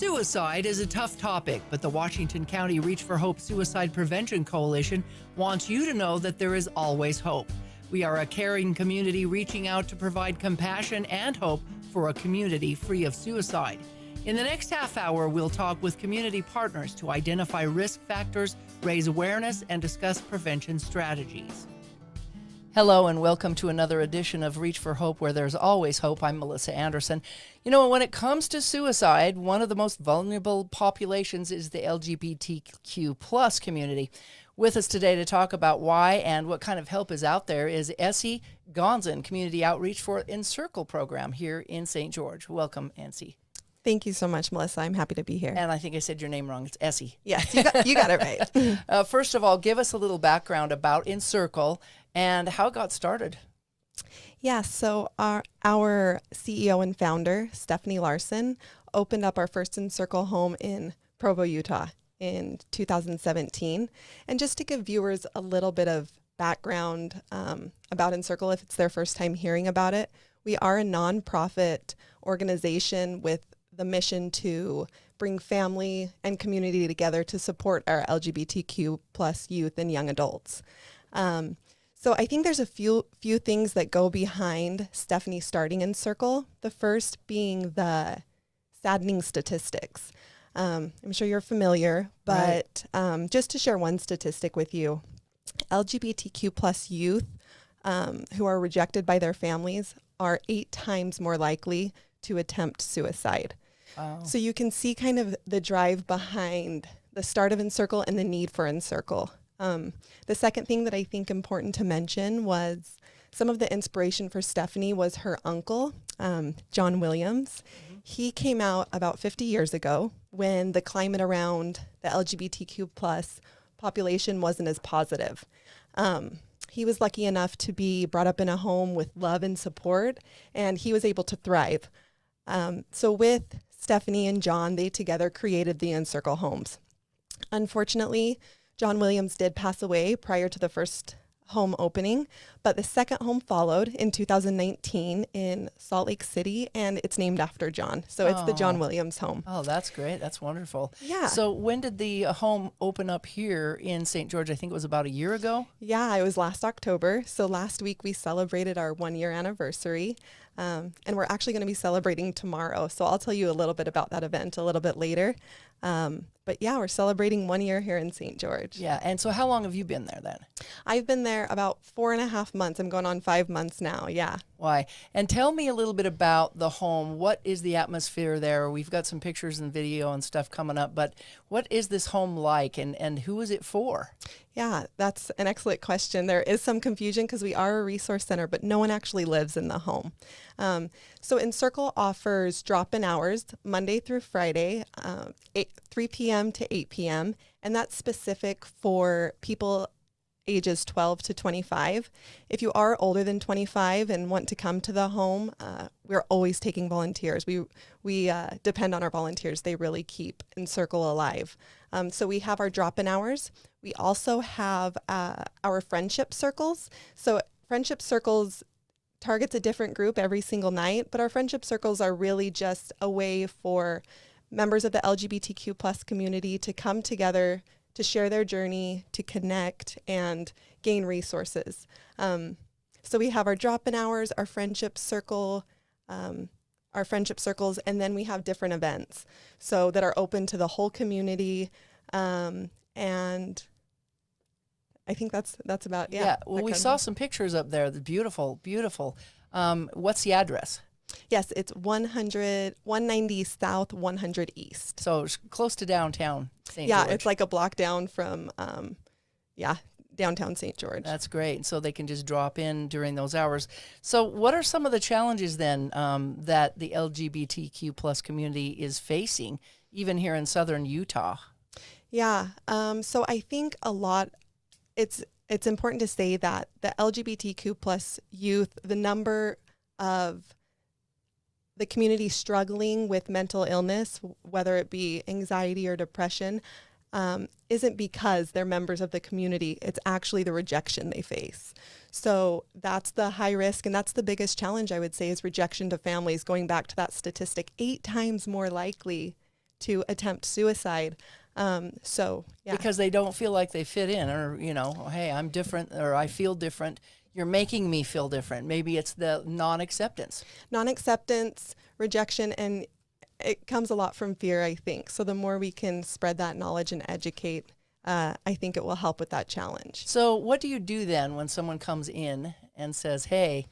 Suicide is a tough topic, but the Washington County Reach for Hope Suicide Prevention Coalition wants you to know that there is always hope. We are a caring community reaching out to provide compassion and hope for a community free of suicide. In the next half hour, we'll talk with community partners to identify risk factors, raise awareness, and discuss prevention strategies. Hello and welcome to another edition of Reach for Hope, where there's always hope. I'm Melissa Anderson. You know, when it comes to suicide, one of the most vulnerable populations is the LGBTQ plus community. With us today to talk about why and what kind of help is out there is Essie Gonzin, Community Outreach for Encircle program here in St. George. Welcome, Essie. Thank you so much, Melissa. I'm happy to be here. And I think I said your name wrong. It's Essie. Yes, you got it right. First of all, give us a little background about Encircle and how it got started. Yeah, so our CEO and founder, Stephanie Larson, opened up our first Encircle home in Provo, Utah in 2017. And just to give viewers a little bit of background about Encircle, if it's their first time hearing about it, we are a nonprofit organization with the mission to bring family and community together to support our LGBTQ plus youth and young adults. So I think there's a few things that go behind Stephanie starting Encircle. The first being the saddening statistics. I'm sure you're familiar, but right. Just to share one statistic with you, LGBTQ plus youth who are rejected by their families are 8 times more likely to attempt suicide. Wow. So you can see kind of the drive behind the start of Encircle and the need for Encircle. The second thing that I think important to mention was some of the inspiration for Stephanie was her uncle, John Williams. Mm-hmm. He came out about 50 years ago when the climate around the LGBTQ plus population wasn't as positive. He was lucky enough to be brought up in a home with love and support, and he was able to thrive. So with Stephanie and John, they together created the Encircle homes. Unfortunately, John Williams did pass away prior to the first home opening, but the second home followed in 2019 in Salt Lake City, and it's named after John. So it's the John Williams home. Oh, that's great. That's wonderful. Yeah. So when did the home open up here in St. George? I think it was about a year ago. Yeah, it was last October. So last week we celebrated our 1-year anniversary, and we're actually going to be celebrating tomorrow. So I'll tell you a little bit about that event a little bit later. But yeah, we're celebrating 1 year here in St. George. Yeah. And so how long have you been there then? I've been there about 4.5 months. I'm going on 5 months now. Yeah. Why? And tell me a little bit about the home. What is the atmosphere there? We've got some pictures and video and stuff coming up, but what is this home like and who is it for? Yeah, that's an excellent question. There is some confusion because we are a resource center, but no one actually lives in the home. So Encircle offers drop-in hours Monday through Friday, 3 p.m. to 8 p.m., and that's specific for people ages 12 to 25. If you are older than 25 and want to come to the home, we're always taking volunteers. We depend on our volunteers. They really keep Encircle alive. So we have our drop-in hours. We also have our friendship circles. So friendship circles targets a different group every single night, but our friendship circles are really just a way for members of the LGBTQ plus community to come together to share their journey, to connect, and gain resources. So we have our drop-in hours, our friendship circles, and then we have different events so that are open to the whole community. And I think that's about, yeah. Yeah, well, we saw some pictures up there. Beautiful, beautiful. What's the address? Yes, it's 190 South, 100 East. So it's close to downtown St. Yeah, George. it's like a block down from, downtown St. George. That's great. So they can just drop in during those hours. So what are some of the challenges then that the LGBTQ plus community is facing, even here in southern Utah? Yeah, so I think it's important to say that the LGBTQ plus youth, the number of the community struggling with mental illness, whether it be anxiety or depression, isn't because they're members of the community. It's actually the rejection they face. So that's the high risk, and that's the biggest challenge, I would say, is rejection to families. Going back to that statistic, 8 times more likely to attempt suicide. So, yeah. Because they don't feel like they fit in, or, hey, I'm different, or I feel different. You're making me feel different. Maybe it's the non-acceptance. Non-acceptance, rejection, and it comes a lot from fear, I think. So the more we can spread that knowledge and educate, I think it will help with that challenge. So what do you do then when someone comes in and says, hey,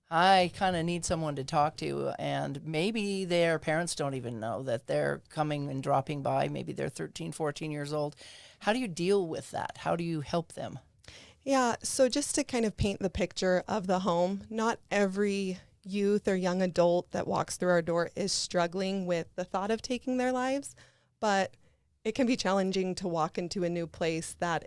I kind of need someone to talk to, and maybe their parents don't even know that they're coming and dropping by. Maybe they're 13, 14 years old. How do you deal with that? How do you help them? Yeah, so just to kind of paint the picture of the home, not every youth or young adult that walks through our door is struggling with the thought of taking their lives, but it can be challenging to walk into a new place that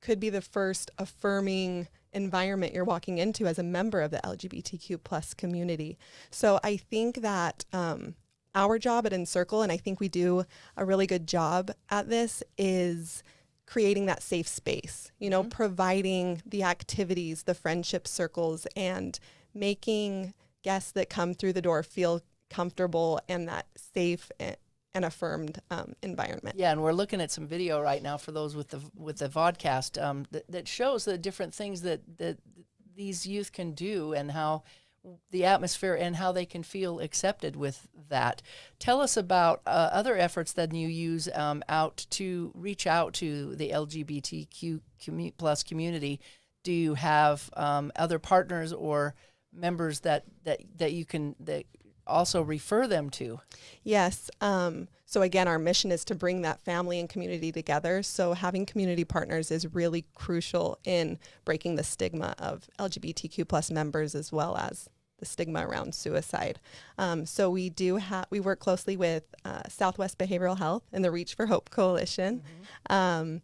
could be the first affirming environment you're walking into as a member of the LGBTQ plus community. So I think that our job at Encircle, and I think we do a really good job at this, is creating that safe space, providing the activities, the friendship circles, and making guests that come through the door feel comfortable and that safe and affirmed environment. Yeah, and we're looking at some video right now for those with the vodcast that shows the different things that these youth can do, and how the atmosphere and how they can feel accepted with that. Tell us about other efforts that you use to reach out to the LGBTQ plus community. Do you have other partners or members that you can also refer them to? Yes. So again, our mission is to bring that family and community together. So having community partners is really crucial in breaking the stigma of LGBTQ plus members, as well as the stigma around suicide. So we work closely with Southwest Behavioral Health and the Reach for Hope Coalition. Mm-hmm.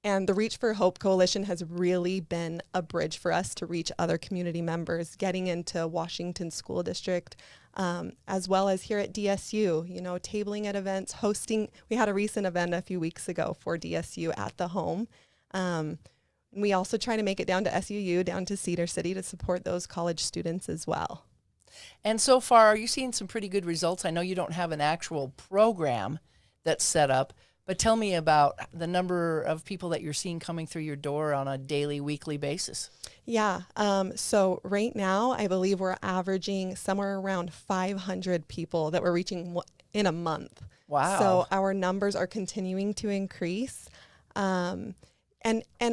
And the Reach for Hope Coalition has really been a bridge for us to reach other community members, getting into Washington School District, as well as here at DSU, tabling at events, hosting. We had a recent event a few weeks ago for DSU at the home. We also try to make it down to SUU, down to Cedar City, to support those college students as well. And so far, are you seeing some pretty good results? I know you don't have an actual program that's set up, but tell me about the number of people that you're seeing coming through your door on a daily, weekly basis. Yeah. So right now, I believe we're averaging somewhere around 500 people that we're reaching in a month. Wow. So our numbers are continuing to increase. And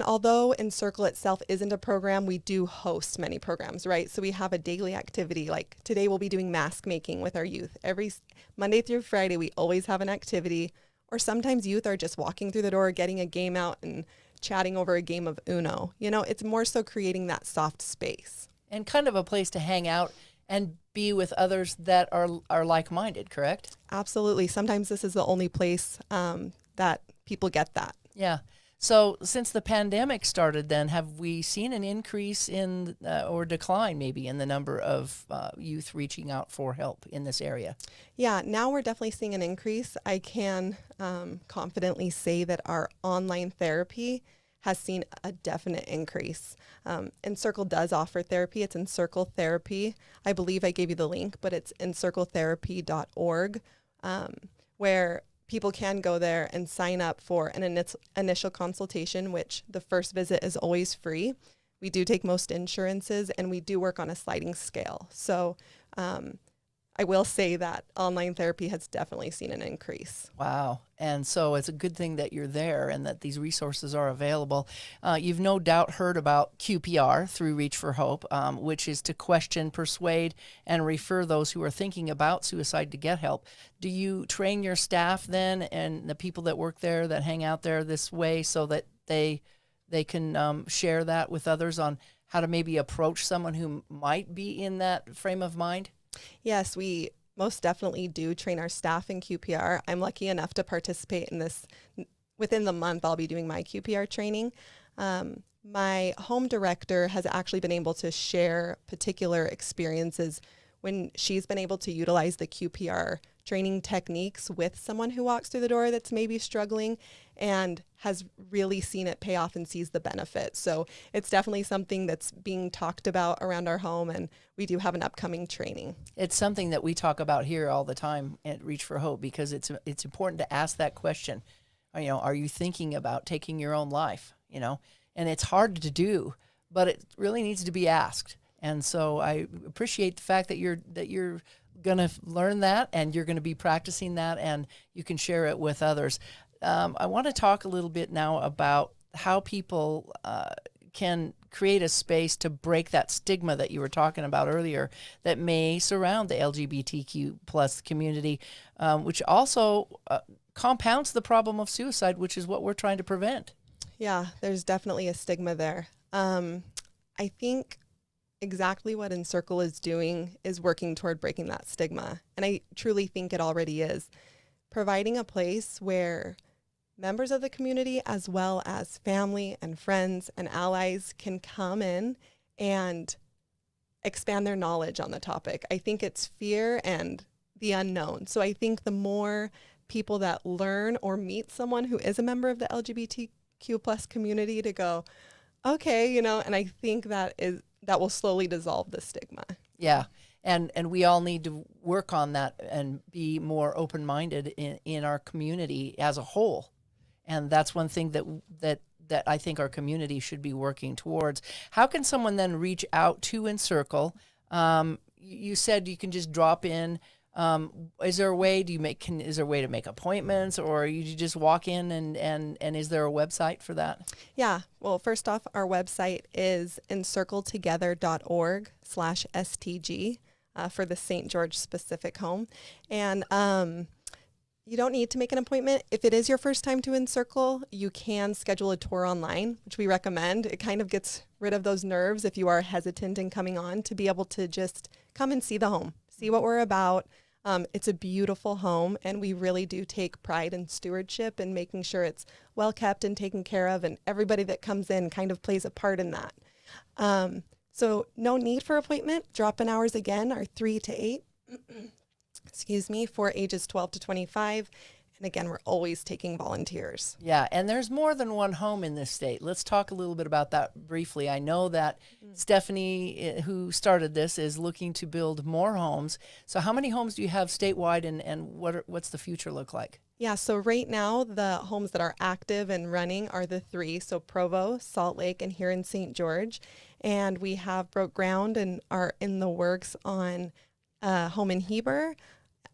although Encircle itself isn't a program, we do host many programs, right? So we have a daily activity. Like today, we'll be doing mask making with our youth. Every Monday through Friday, we always have an activity. Or sometimes youth are just walking through the door, getting a game out and chatting over a game of Uno. It's more so creating that soft space. And kind of a place to hang out and be with others that are like-minded, correct? Absolutely. Sometimes this is the only place that people get that. Yeah. So since the pandemic started then, have we seen an increase in or decline maybe in the number of youth reaching out for help in this area? Yeah, now we're definitely seeing an increase. I can confidently say that our online therapy has seen a definite increase. Encircle does offer therapy. It's Encircle Therapy. I believe I gave you the link, but it's encircletherapy.org, where people can go there and sign up for an initial consultation, which the first visit is always free. We do take most insurances, and we do work on a sliding scale. So I will say that online therapy has definitely seen an increase. Wow. And so it's a good thing that you're there and that these resources are available. You've no doubt heard about QPR through Reach for Hope, which is to question, persuade, and refer those who are thinking about suicide to get help. Do you train your staff then and the people that work there, that hang out there this way, so that they can share that with others on how to maybe approach someone who might be in that frame of mind? Yes, we most definitely do train our staff in QPR. I'm lucky enough to participate in this. Within the month, I'll be doing my QPR training. My home director has actually been able to share particular experiences when she's been able to utilize the QPR training techniques with someone who walks through the door that's maybe struggling and has really seen it pay off and sees the benefit. So it's definitely something that's being talked about around our home, and we do have an upcoming training. It's something that we talk about here all the time at Reach for Hope, because it's important to ask that question. Are you thinking about taking your own life? And it's hard to do, but it really needs to be asked. And so I appreciate the fact that you're going to learn that, and you're going to be practicing that, and you can share it with others. I want to talk a little bit now about how people can create a space to break that stigma that you were talking about earlier that may surround the LGBTQ plus community, which also compounds the problem of suicide, which is what we're trying to prevent. Yeah, there's definitely a stigma there. I think exactly what Encircle is doing is working toward breaking that stigma. And I truly think it already is. Providing a place where members of the community, as well as family and friends and allies, can come in and expand their knowledge on the topic. I think it's fear and the unknown. So I think the more people that learn or meet someone who is a member of the LGBTQ plus community to go, okay, and I think that will slowly dissolve the stigma. Yeah. And we all need to work on that and be more open-minded in our community as a whole. And that's one thing that I think our community should be working towards. How can someone then reach out to Encircle? You said you can just drop in. Is there a way to make appointments, or you just walk in and is there a website for that? Yeah. Well, first off, our website is encircletogether.org/STG for the St. George specific home. And you don't need to make an appointment. If it is your first time to Encircle, you can schedule a tour online, which we recommend. It kind of gets rid of those nerves if you are hesitant in coming on, to be able to just come and see the home, see what we're about. It's a beautiful home, and we really do take pride in stewardship and making sure it's well kept and taken care of, and everybody that comes in kind of plays a part in that. So no need for appointment. Drop-in hours again are 3 to 8. For ages 12 to 25. And again, we're always taking volunteers. Yeah, and there's more than one home in this state. Let's talk a little bit about that briefly. I know that Stephanie, who started this, is looking to build more homes. So how many homes do you have statewide, and what's the future look like? Yeah, so right now the homes that are active and running are the 3. So Provo, Salt Lake, and here in St. George. And we have broke ground and are in the works on a home in Heber,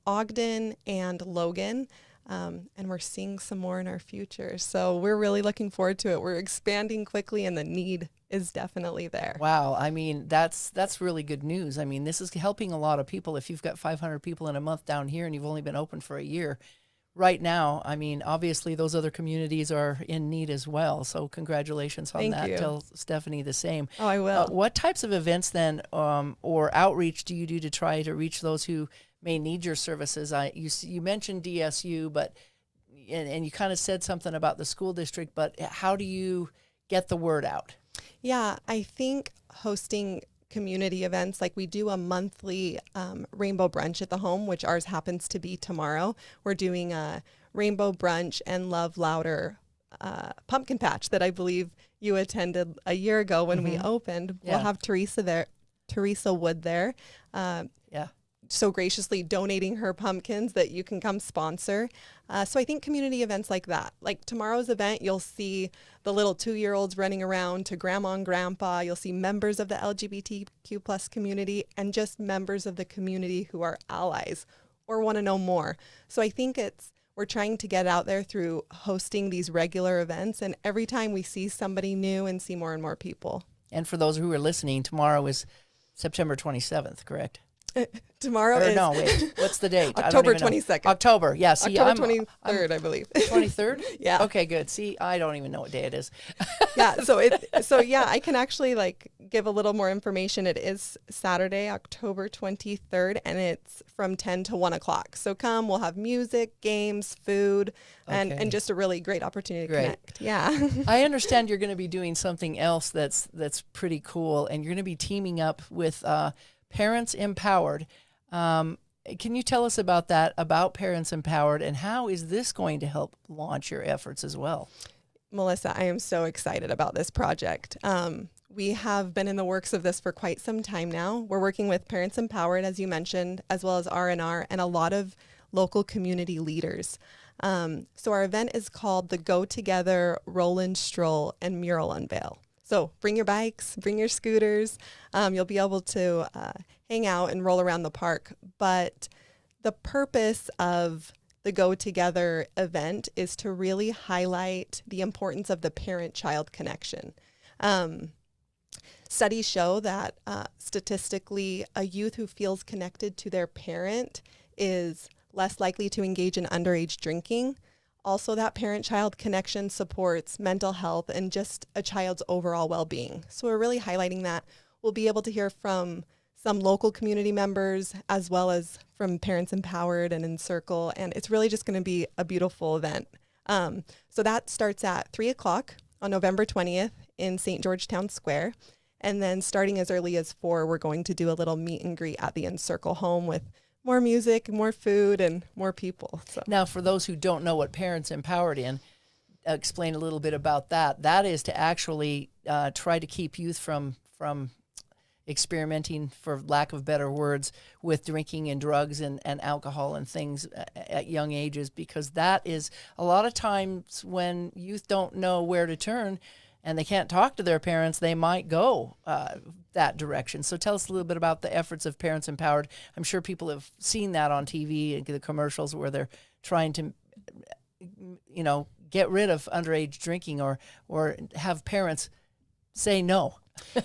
Ogden, and Logan. And we're seeing some more in our future. So we're really looking forward to it. We're expanding quickly, and the need is definitely there. Wow. I mean, that's really good news. I mean, this is helping a lot of people. If you've got 500 people in a month down here and you've only been open for a year, right now, I mean, obviously those other communities are in need as well. So congratulations on that. Thank you. Tell Stephanie the same. Oh, I will. What types of events then or outreach do you do to try to reach those who may need your services? You mentioned DSU, but and you kind of said something about the school district, but how do you get the word out? Yeah, I think hosting community events, like we do a monthly rainbow brunch at the home, which ours happens to be tomorrow. We're doing a rainbow brunch and Love Louder pumpkin patch that I believe you attended a year ago when we opened. Yeah. We'll have Teresa Wood there. So graciously donating her pumpkins that you can come sponsor. So I think community events like that, like tomorrow's event, you'll see the little 2-year-olds running around to grandma and grandpa. You'll see members of the LGBTQ plus community and just members of the community who are allies or want to know more. So I think we're trying to get out there through hosting these regular events. And every time we see somebody new and see more and more people. And for those who are listening, tomorrow is September 27th, correct? Tomorrow is... No, wait. What's the date? October 22nd. October, yeah. See, October 23rd, I believe. 23rd? Yeah. Okay, good. See, I don't even know what day it is. Yeah, so I can actually give a little more information. It is Saturday, October 23rd, and it's from 10 to 1 o'clock. So come, we'll have music, games, food, and just a really great opportunity to connect. Yeah. I understand you're going to be doing something else that's pretty cool, and you're going to be teaming up with Parents Empowered. Can you tell us about that, about Parents Empowered, and how is this going to help launch your efforts as well? Melissa, I am so excited about this project. We have been in the works of this for quite some time now. We're working with Parents Empowered, as you mentioned, as well as R&R and a lot of local community leaders. So our event is called the Go Together Roll and Stroll and Mural Unveil. So bring your bikes, bring your scooters. You'll be able to hang out and roll around the park. But the purpose of the Go Together event is to really highlight the importance of the parent-child connection. Studies show that statistically, a youth who feels connected to their parent is less likely to engage in underage drinking. Also, that parent-child connection supports mental health and just a child's overall well-being. So we're really highlighting that. We'll be able to hear from some local community members as well as from Parents Empowered and Encircle, and it's really just going to be a beautiful event. So that starts at 3 o'clock on November 20th in St. George Town Square. And then starting as early as 4, we're going to do a little meet and greet at the Encircle home with more music, more food, and more people. So. Now, for those who don't know what Parents Empowered in, explain a little bit about that. That is to actually try to keep youth from experimenting, for lack of better words, with drinking and drugs and alcohol and things at young ages, because that is a lot of times when youth don't know where to turn and they can't talk to their parents, they might go that direction. So tell us a little bit about the efforts of Parents Empowered. I'm sure people have seen that on TV and the commercials where they're trying to, get rid of underage drinking or have parents say no.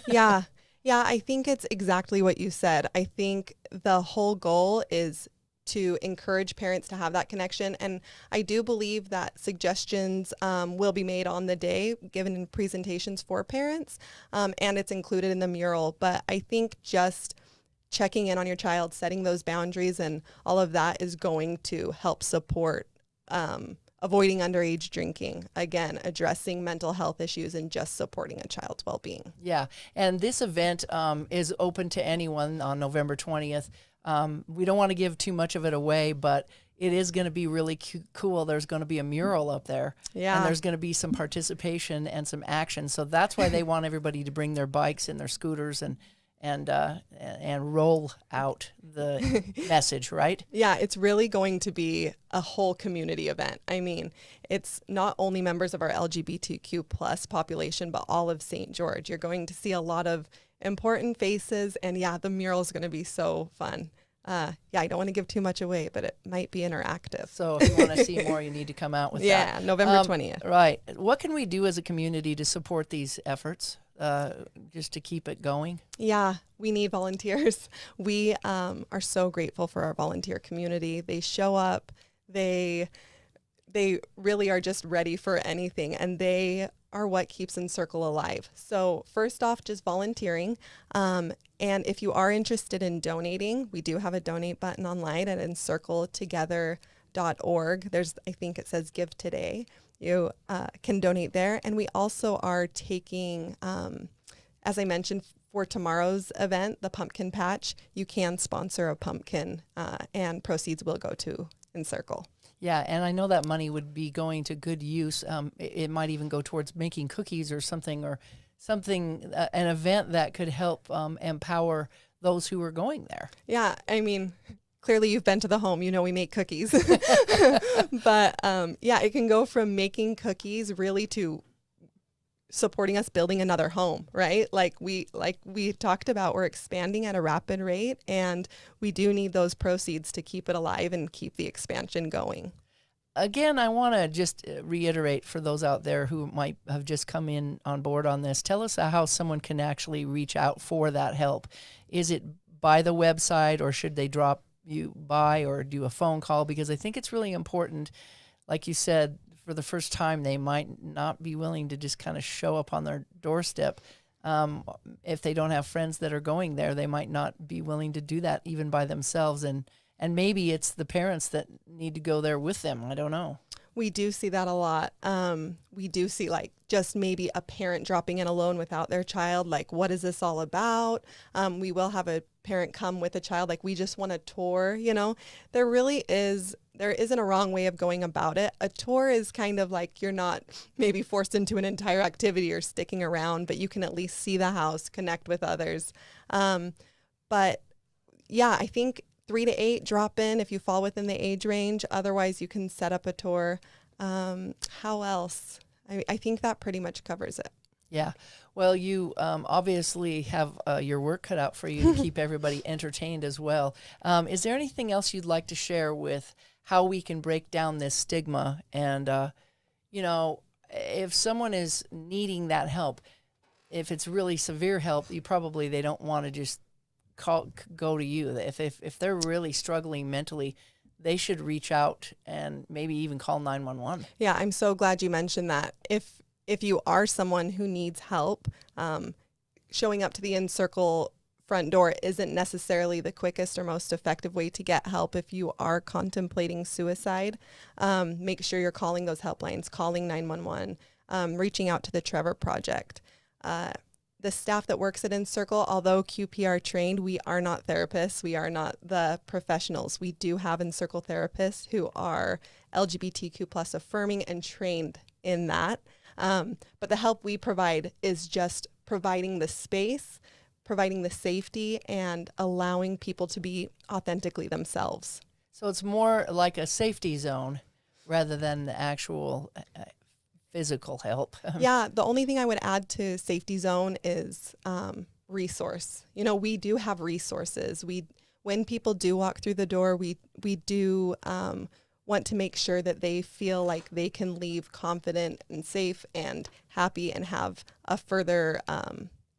Yeah, I think it's exactly what you said. I think the whole goal is to encourage parents to have that connection. And I do believe that suggestions will be made on the day, given in presentations for parents, and it's included in the mural. But I think just checking in on your child, setting those boundaries and all of that is going to help support avoiding underage drinking, again, addressing mental health issues and just supporting a child's well-being. Yeah, and this event is open to anyone on November 20th. We don't want to give too much of it away, but it is going to be really cool. There's going to be a mural up there, and there's going to be some participation and some action. So that's why they want everybody to bring their bikes and their scooters and roll out the message, right? Yeah, it's really going to be a whole community event. I mean, it's not only members of our LGBTQ plus population, but all of St. George. You're going to see a lot of important faces, and the mural is going to be so fun. I don't want to give too much away, but it might be interactive. So if you want to see more, you need to come out with that. Yeah, November 20th. Right. What can we do as a community to support these efforts, just to keep it going? Yeah, we need volunteers. We are so grateful for our volunteer community. They show up. They really are just ready for anything, and they are what keeps Encircle alive. So first off, just volunteering. And if you are interested in donating, we do have a donate button online at encircletogether.org. I think it says Give Today. You can donate there. And we also are taking, as I mentioned, for tomorrow's event, the pumpkin patch, you can sponsor a pumpkin and proceeds will go to Encircle. Yeah, and I know that money would be going to good use. It might even go towards making cookies or something, an event that could help empower those who are going there. Yeah, I mean, clearly you've been to the home, we make cookies. But it can go from making cookies really to supporting us building another home, right? Like we talked about, we're expanding at a rapid rate, and we do need those proceeds to keep it alive and keep the expansion going. Again, I want to just reiterate for those out there who might have just come in on board on this, tell us how someone can actually reach out for that help. Is it by the website, or should they drop you by or do a phone call? Because I think it's really important, like you said, for the first time, they might not be willing to just kind of show up on their doorstep. If they don't have friends that are going there, they might not be willing to do that even by themselves. And maybe it's the parents that need to go there with them. I don't know. We do see that a lot. We do see like just maybe a parent dropping in alone without their child. Like, what is this all about? We will have a parent come with a child. Like, we just want a tour, you know. There isn't a wrong way of going about it. A tour is kind of like you're not maybe forced into an entire activity or sticking around, but you can at least see the house, connect with others. But yeah, I think 3 to 8 drop in if you fall within the age range. Otherwise, you can set up a tour. How else? I think that pretty much covers it. Yeah. Well, you obviously have your work cut out for you to keep everybody entertained as well. Is there anything else you'd like to share with how we can break down this stigma? And, you know, if someone is needing that help, if it's really severe help, they don't want to just go to you. If they're really struggling mentally, they should reach out and maybe even call 911. Yeah, I'm so glad you mentioned that. If you are someone who needs help, showing up to the Encircle front door isn't necessarily the quickest or most effective way to get help. If you are contemplating suicide, make sure you're calling those helplines, calling 911, reaching out to the Trevor Project. The staff that works at Encircle, although QPR trained, we are not therapists. We are not the professionals. We do have Encircle therapists who are LGBTQ plus affirming and trained in that. But the help we provide is just providing the space, providing the safety, and allowing people to be authentically themselves. So it's more like a safety zone rather than the actual physical help. Yeah, the only thing I would add to safety zone is resource. You know, we do have resources. When people do walk through the door, we do want to make sure that they feel like they can leave confident and safe and happy and have a further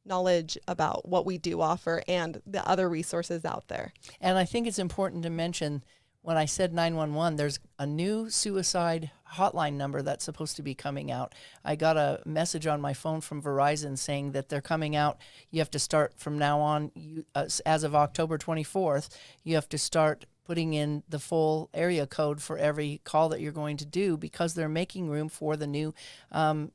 knowledge about what we do offer and the other resources out there. And I think it's important to mention, when I said 911, there's a new suicide hotline number that's supposed to be coming out. I got a message on my phone from Verizon saying that they're coming out. You have to start from now on, as of October 24th, you have to start putting in the full area code for every call that you're going to do, because they're making room for the new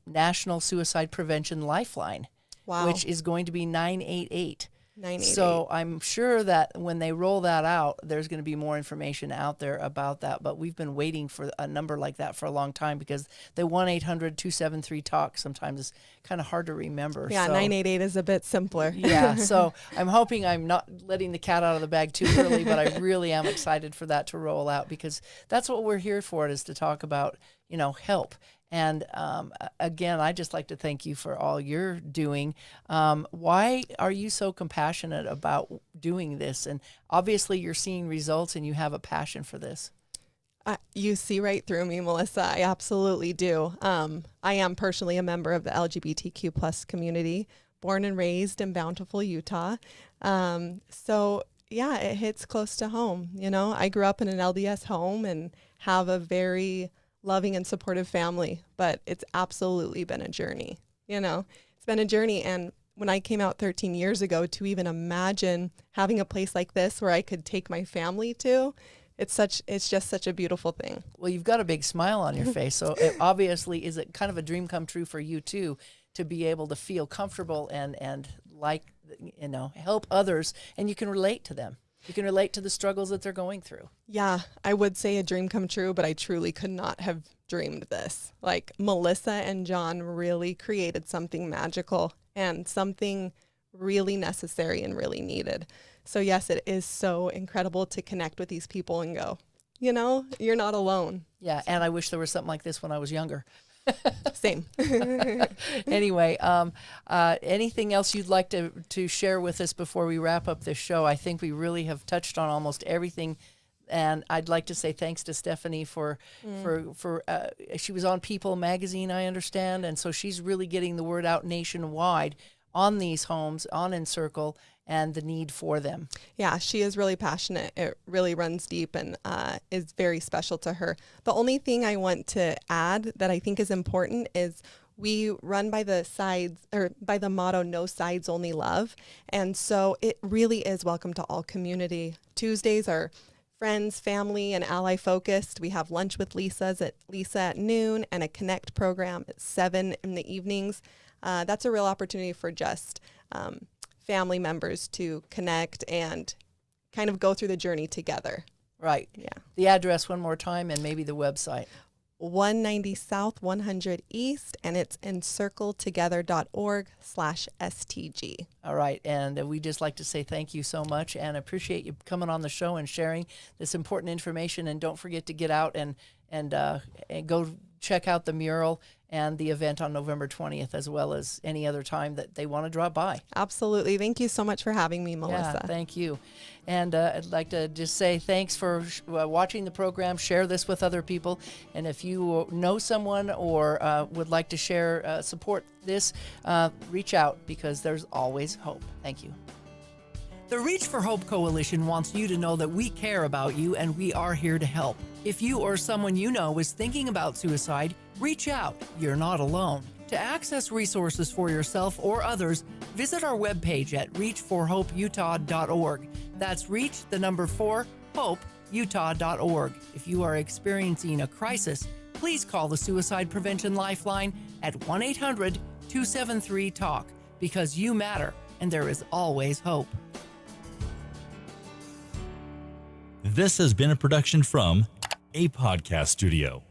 National Suicide Prevention Lifeline, Wow. which is going to be 988. 988. So I'm sure that when they roll that out, there's going to be more information out there about that. But we've been waiting for a number like that for a long time, because the 1-800-273-TALK sometimes is kind of hard to remember. Yeah, so, 988 is a bit simpler. Yeah, so I'm hoping I'm not letting the cat out of the bag too early, but I really am excited for that to roll out, because that's what we're here for, is to talk about, help. And again, I just like to thank you for all you're doing. Why are you so compassionate about doing this? And obviously you're seeing results and you have a passion for this. You see right through me, Melissa. I absolutely do. I am personally a member of the LGBTQ plus community, born and raised in Bountiful, Utah. So yeah, it hits close to home. I grew up in an LDS home and have a very loving and supportive family, but it's absolutely been a journey. It's been a journey. And when I came out 13 years ago, to even imagine having a place like this where I could take my family to, it's just such a beautiful thing. Well, you've got a big smile on your face. So it obviously is it kind of a dream come true for you too, to be able to feel comfortable and like, help others, and you can relate to them. You can relate to the struggles that they're going through. Yeah, I would say a dream come true, but I truly could not have dreamed this. Like, Melissa and John really created something magical and something really necessary and really needed. So yes, it is so incredible to connect with these people and go, you're not alone. Yeah, and I wish there was something like this when I was younger. Same. Anyway, anything else you'd like to share with us before we wrap up this show? I think we really have touched on almost everything, and I'd like to say thanks to Stephanie for she was on People magazine, I understand, and so she's really getting the word out nationwide on these homes, on Encircle, and the need for them. Yeah, she is really passionate. It really runs deep and is very special to her. The only thing I want to add that I think is important is we run by the sides, or by the motto, no sides, only love. And so it really is welcome to all community. Tuesdays are friends, family, and ally focused. We have lunch with Lisa at noon and a Connect program at 7 in the evenings. That's a real opportunity for just family members to connect and kind of go through the journey together. Right. Yeah. The address one more time and maybe the website. 190 South, 100 East, and it's encircletogether.org/STG. All right. And we just like to say thank you so much and appreciate you coming on the show and sharing this important information. And don't forget to get out and go check out the mural and the event on November 20th, as well as any other time that they want to drop by. Absolutely. Thank you so much for having me, Melissa. Yeah, thank you. And I'd like to just say thanks for watching the program. Share this with other people. And if you know someone or would like to share, support this, reach out, because there's always hope. Thank you. The Reach for Hope Coalition wants you to know that we care about you and we are here to help. If you or someone you know is thinking about suicide, reach out. You're not alone. To access resources for yourself or others, visit our webpage at reachforhopeutah.org. That's reach4hopeutah.org. If you are experiencing a crisis, please call the Suicide Prevention Lifeline at 1-800-273-TALK, because you matter and there is always hope. This has been a production from a podcast studio.